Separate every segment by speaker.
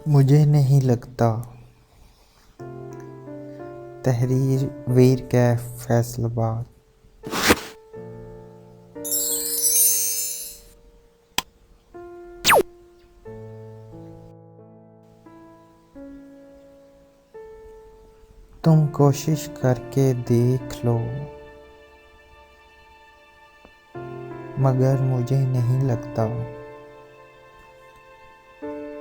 Speaker 1: मुझे नहीं लगता तहरीर वीर कैफ फैसलाबाद। तुम कोशिश करके देख लो, मगर मुझे नहीं लगता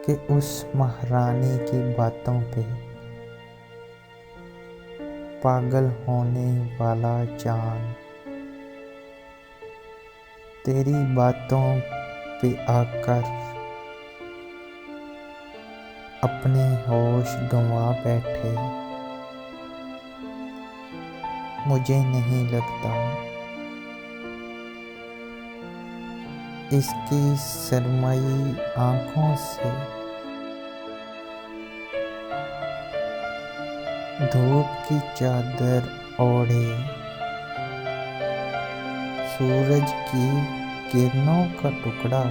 Speaker 1: कि उस महारानी की बातों पे पागल होने वाला जान तेरी बातों पे आकर अपने होश गंवा बैठे। मुझे नहीं लगता इसकी शर्माई आंखों से धूप की चादर ओढ़े सूरज की किरणों का टुकड़ा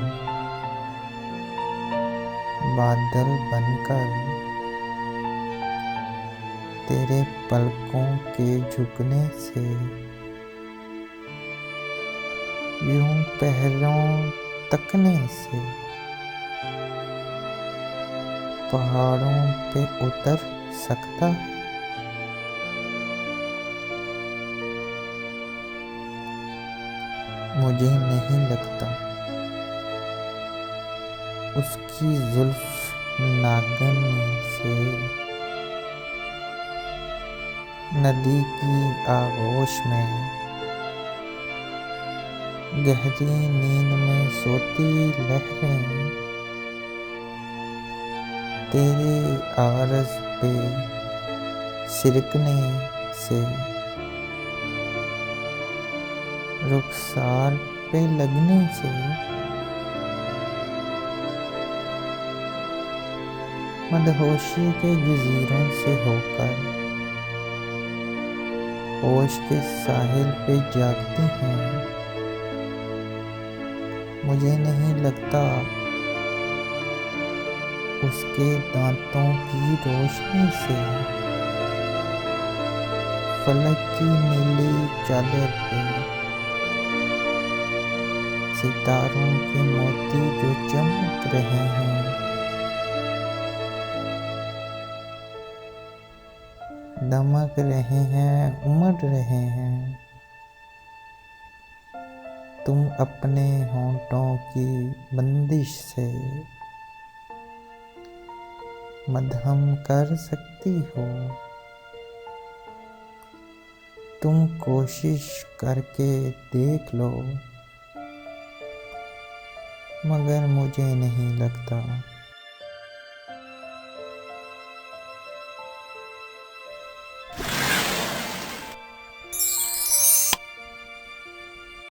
Speaker 1: बादल बनकर तेरे पलकों के झुकने से यूं पहरों तकने से पहाड़ों पे उतर सकता है। मुझे नहीं लगता उसकी जुल्फ नागन से नदी की आगोश में गहरी नींद में सोती लहरें तेरे आरज़ पे सिरकने से रुखसार पे लगने से मदहोशी के जजीरों से होकर होश के साहिल पे जागती हैं। मुझे नहीं लगता उसके दांतों की रोशनी से फलक की नीली चादर पे सितारों के मोती जो चमक रहे हैं, दमक रहे हैं, उमड़ रहे हैं, तुम अपने होंठों की बंदिश से मदहम कर सकती हो। तुम कोशिश करके देख लो, मगर मुझे नहीं लगता